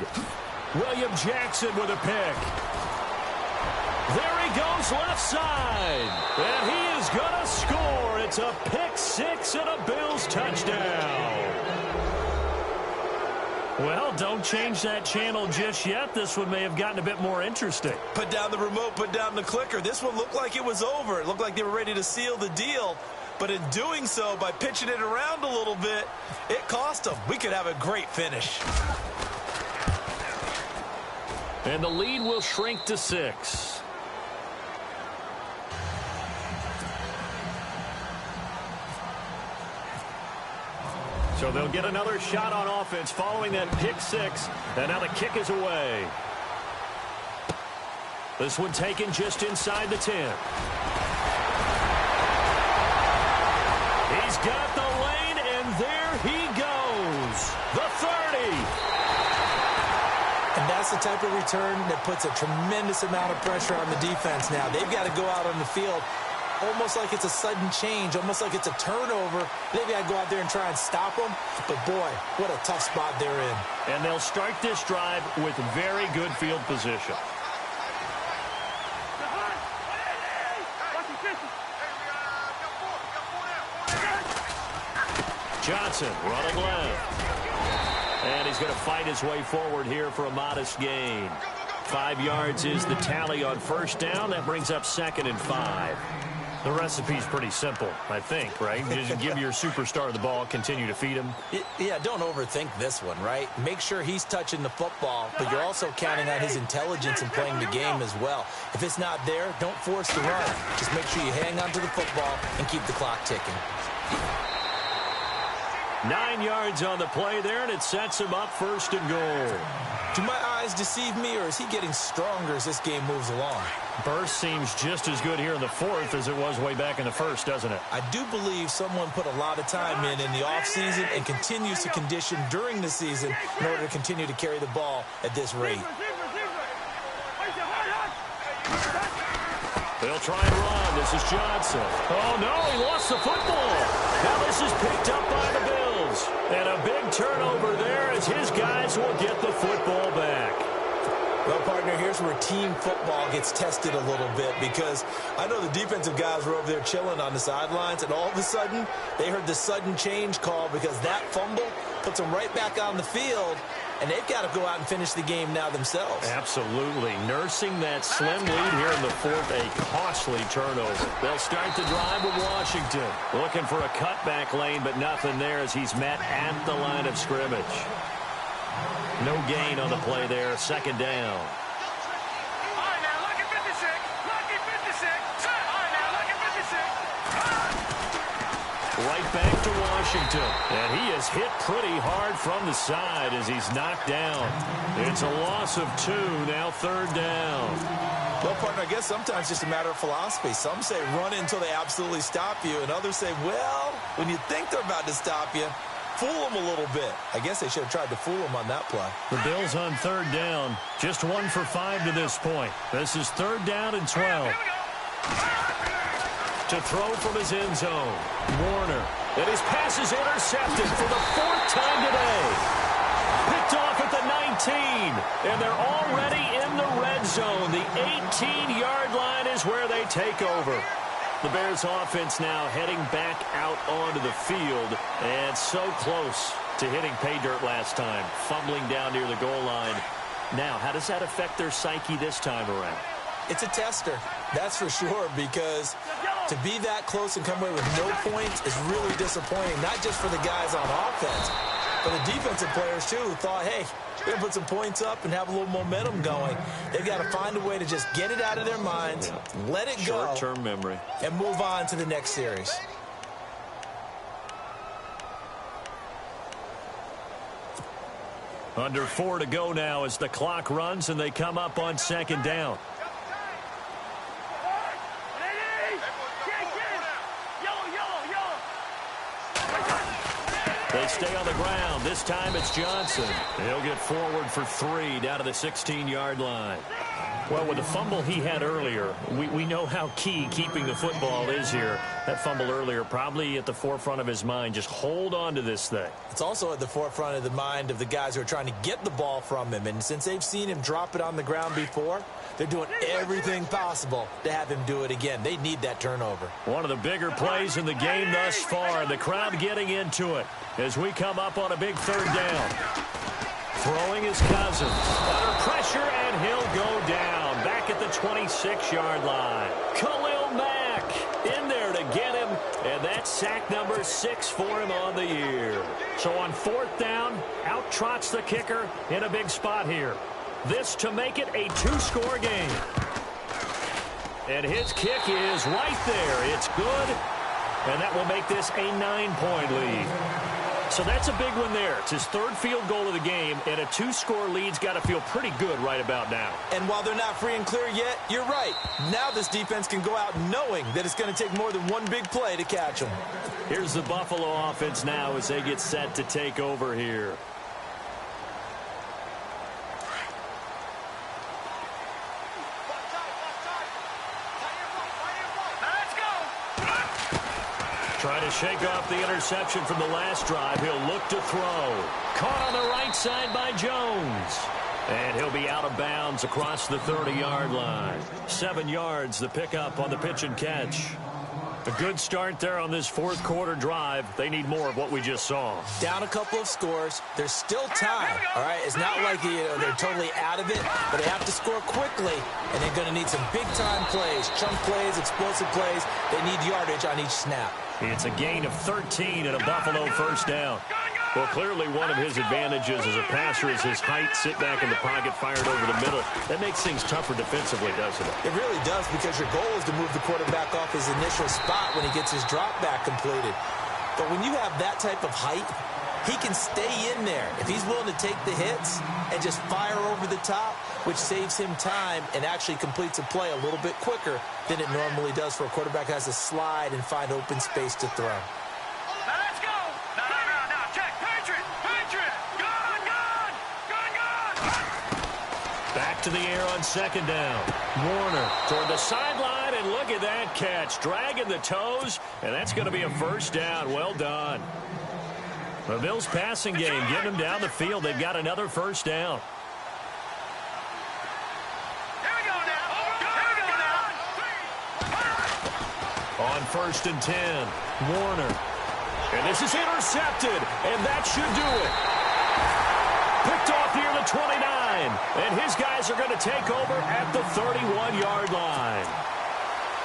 William Jackson with a pick. There he goes left side. And he is going to score. It's a pick 6 and a Bills touchdown. Well, don't change that channel just yet. This one may have gotten a bit more interesting. Put down the remote, put down the clicker. This one looked like it was over. It looked like they were ready to seal the deal. But in doing so, by pitching it around a little bit, it cost them. We could have a great finish. And the lead will shrink to 6. So they'll get another shot on offense following that pick 6. And now the kick is away. This one taken just inside the 10. He's got the lane, and there he goes. The 30. And that's the type of return that puts a tremendous amount of pressure on the defense now. They've got to go out on the field almost like it's a sudden change, almost like it's a turnover. They've got to go out there and try and stop them. But, boy, what a tough spot they're in. And they'll start this drive with very good field position. Johnson running left. And he's going to fight his way forward here for a modest gain. 5 yards is the tally on first down. That brings up 2nd and 5. The recipe's pretty simple, I think, right? Just give your superstar the ball, continue to feed him. Yeah, don't overthink this one, right? Make sure he's touching the football, but you're also counting on his intelligence in playing the game as well. If it's not there, don't force the run. Just make sure you hang on to the football and keep the clock ticking. 9 yards on the play there, and it sets him up 1st and goal. Do my eyes deceive me, or is he getting stronger as this game moves along? Burst seems just as good here in the 4th as it was way back in the 1st, doesn't it? I do believe someone put a lot of time in the offseason and continues to condition during the season in order to continue to carry the ball at this rate. They'll try and run. This is Johnson. Oh, no, he lost the football. Now this is picked up by the Bills. And a big turnover there as his guys will get the football back. Well, partner, here's where team football gets tested a little bit, because I know the defensive guys were over there chilling on the sidelines, and all of a sudden they heard the sudden change call because that fumble puts them right back on the field, and they've got to go out and finish the game now themselves. Absolutely. Nursing that slim lead here in the 4th, a costly turnover. They'll start the drive with Washington. Looking for a cutback lane, but nothing there as he's met at the line of scrimmage. No gain on the play there. 2nd down. Right back to Washington. And he is hit pretty hard from the side as he's knocked down. It's a loss of 2, now 3rd down. Well, partner, I guess sometimes it's just a matter of philosophy. Some say run until they absolutely stop you, and others say, well, when you think they're about to stop you, fool them a little bit. I guess they should have tried to fool them on that play. The Bills on 3rd down. Just 1 for 5 to this point. This is 3rd down and 12. To throw from his end zone. Warner. And his pass is intercepted for the 4th time today. Picked off at the 19. And they're already in the red zone. The 18-yard line is where they take over. The Bears offense now heading back out onto the field, and so close to hitting pay dirt last time, fumbling down near the goal line. Now, how does that affect their psyche this time around? It's a tester, that's for sure, because to be that close and come away with no points is really disappointing, not just for the guys on offense, but the defensive players, too, who thought, hey, we're going to put some points up and have a little momentum going. They've got to find a way to just get it out of their minds, let it go. Short-term memory. And move on to the next series. Under 4 to go now as the clock runs and they come up on 2nd down. They stay on the ground. This time it's Johnson. He'll get forward for 3 down to the 16-yard line. Well, with the fumble he had earlier, we know how key keeping the football is here. That fumble earlier probably at the forefront of his mind. Just hold on to this thing. It's also at the forefront of the mind of the guys who are trying to get the ball from him. And since they've seen him drop it on the ground before, they're doing everything possible to have him do it again. They need that turnover. One of the bigger plays in the game thus far. The crowd getting into it as we come up on a big 3rd down. Throwing his Cousins. Under pressure, and he'll go down. Back at the 26-yard line. Khalil Mack in there to get him. And that's sack number 6 for him on the year. So on 4th down, out trots the kicker in a big spot here. This to make it a 2-score game. And his kick is right there. It's good. And that will make this a 9-point lead. So that's a big one there. It's his 3rd field goal of the game, and a 2-score lead's got to feel pretty good right about now. And while they're not free and clear yet, you're right. Now this defense can go out knowing that it's going to take more than one big play to catch them. Here's the Buffalo offense now as they get set to take over here. Try to shake off the interception from the last drive. He'll look to throw. Caught on the right side by Jones. And he'll be out of bounds across the 30-yard line. 7 yards, the pickup on the pitch and catch. A good start there on this 4th quarter drive. They need more of what we just saw. Down a couple of scores. There's still time. All right, it's not like they're totally out of it, but they have to score quickly, and they're going to need some big-time plays, chunk plays, explosive plays. They need yardage on each snap. It's a gain of 13 and a Buffalo 1st down. Well, clearly one of his advantages as a passer is his height, sit back in the pocket, fired over the middle. That makes things tougher defensively, doesn't it? It really does, because your goal is to move the quarterback off his initial spot when he gets his drop back completed. But when you have that type of height, he can stay in there if he's willing to take the hits and just fire over the top, which saves him time and actually completes a play a little bit quicker than it normally does for a quarterback who has to slide and find open space to throw. Now let's go. No. Check. Patriot. Gun. Back to the air on 2nd down. Warner toward the sideline, and look at that catch. Dragging the toes, and that's going to be a 1st down. Well done. The Bills' passing game getting them down the field. They've got another 1st down. Here we go now. On 1st and 10, Warner. And this is intercepted, and that should do it. Picked off near the 29, and his guys are going to take over at the 31-yard line.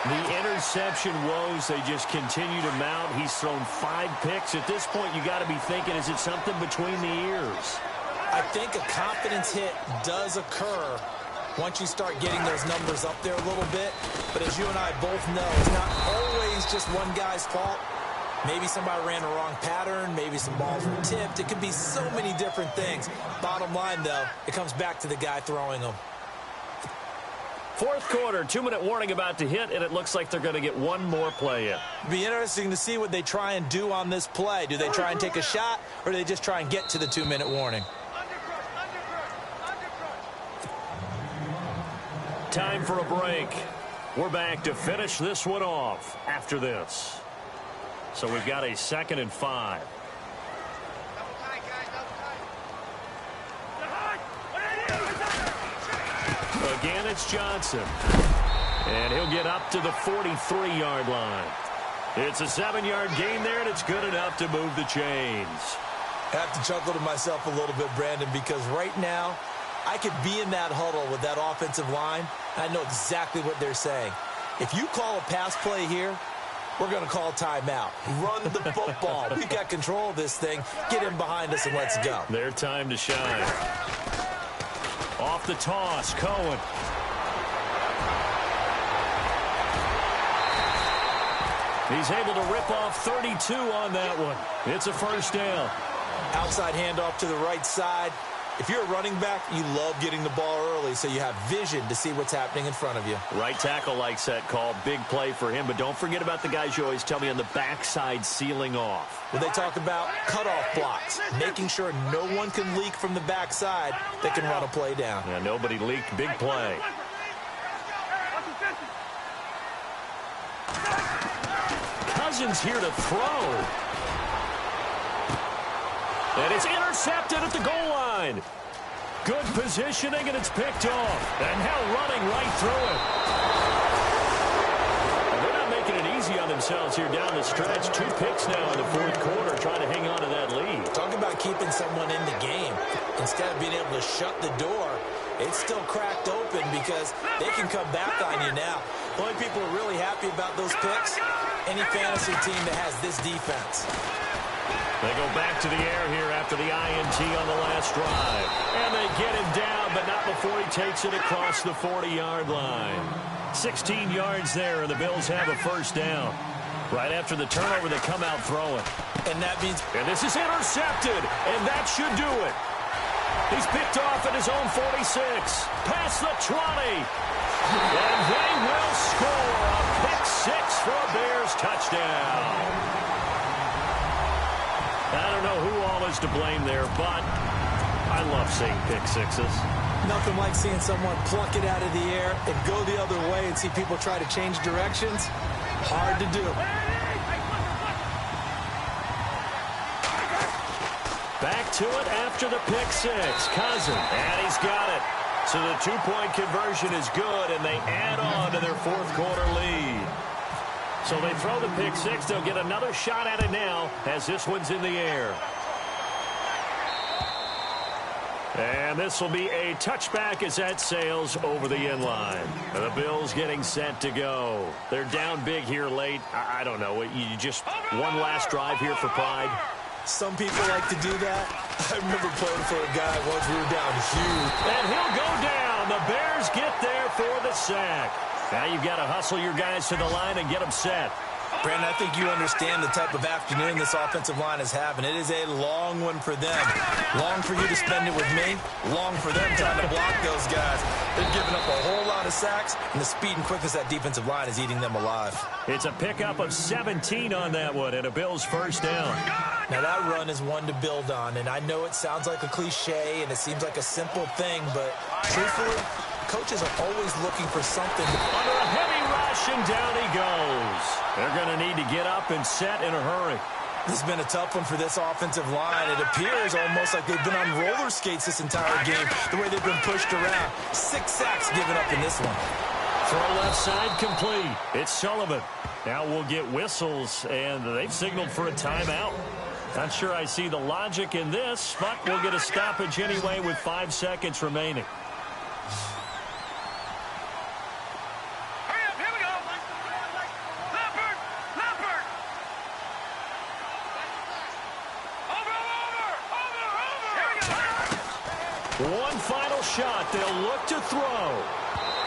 The interception woes, they just continue to mount. He's thrown 5 picks. At this point, you got to be thinking, is it something between the ears? I think a confidence hit does occur once you start getting those numbers up there a little bit. But as you and I both know, it's not always just one guy's fault. Maybe somebody ran the wrong pattern. Maybe some balls were tipped. It could be so many different things. Bottom line, though, it comes back to the guy throwing them. 4th quarter, 2-minute warning about to hit, and it looks like they're going to get one more play in. It'll be interesting to see what they try and do on this play. Do they try and take a shot, or do they just try and get to the 2-minute warning? Time for a break. We're back to finish this one off after this. So we've got a 2nd and 5. Double tight, guys. Double tight. Again, it's Johnson. And he'll get up to the 43-yard line. It's a 7-yard gain there, and it's good enough to move the chains. I have to chuckle to myself a little bit, Brandon, because right now I could be in that huddle with that offensive line. I know exactly what they're saying. If you call a pass play here, we're going to call timeout. Run the football. We got control of this thing. Get him behind us and let's go. Their time to shine. Off the toss, Cohen. He's able to rip off 32 on that one. It's a 1st down. Outside handoff to the right side. If you're a running back, you love getting the ball early so you have vision to see what's happening in front of you. Right tackle likes that call. Big play for him. But don't forget about the guys you always tell me on the backside sealing off. When they talk about cutoff blocks, making sure no one can leak from the backside that can run a play down. Yeah, nobody leaked. Big play. Cousins here to throw. And it's intercepted at the goal line. Good positioning, and it's picked off. And now running right through it. And they're not making it easy on themselves here down the stretch. 2 picks now in the 4th quarter, trying to hang on to that lead. Talk about keeping someone in the game. Instead of being able to shut the door, it's still cracked open because they can come back on you now. The only people who are really happy about those picks, any fantasy team that has this defense. They go back to the air here after the INT on the last drive. And they get him down, but not before he takes it across the 40-yard line. 16 yards there, and the Bills have a first down. Right after the turnover, they come out throwing. And that means... And this is intercepted, and that should do it. He's picked off at his own 46. Past the 20. And they will score a pick-6 for a Bears touchdown. I don't know who all is to blame there, but I love seeing pick-6s. Nothing like seeing someone pluck it out of the air and go the other way and see people try to change directions. Hard to do. Back to it after the pick-6. Cousin, and he's got it. So the two-point conversion is good, and they add on to their fourth-quarter lead. So they throw the pick-6. They'll get another shot at it now as this one's in the air. And this will be a touchback as that sails over the end line. And the Bills getting set to go. They're down big here late. I don't know. You just one last drive here for pride. Some people like to do that. I remember playing for a guy once we were down huge. And he'll go down. The Bears get there for the sack. Now you've got to hustle your guys to the line and get them set. Brandon, I think you understand the type of afternoon this offensive line is having. It is a long one for them. Long for you to spend it with me. Long for them trying to block those guys. They're giving up a whole lot of sacks, and the speed and quickness of that defensive line is eating them alive. It's a pickup of 17 on that one, and a Bills first down. Now, that run is one to build on, and I know it sounds like a cliche, and it seems like a simple thing, but truthfully, coaches are always looking for something. Under a heavy rush, and down he goes. They're going to need to get up and set in a hurry. This has been a tough one for this offensive line. It appears almost like they've been on roller skates this entire game, the way they've been pushed around. 6 sacks given up in this one. Throw left side complete. It's Sullivan. Now we'll get whistles, and they've signaled for a timeout. Not sure I see the logic in this, but we'll get a stoppage anyway with 5 seconds remaining. One final shot. They'll look to throw.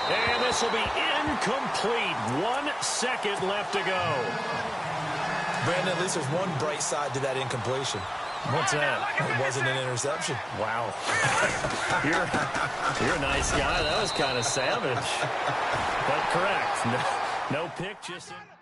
And this will be incomplete. 1 second left to go. Brandon, at least there's one bright side to that incompletion. What's that? It wasn't an interception. Wow. You're a nice guy. That was kind of savage. But correct. No pick, just in.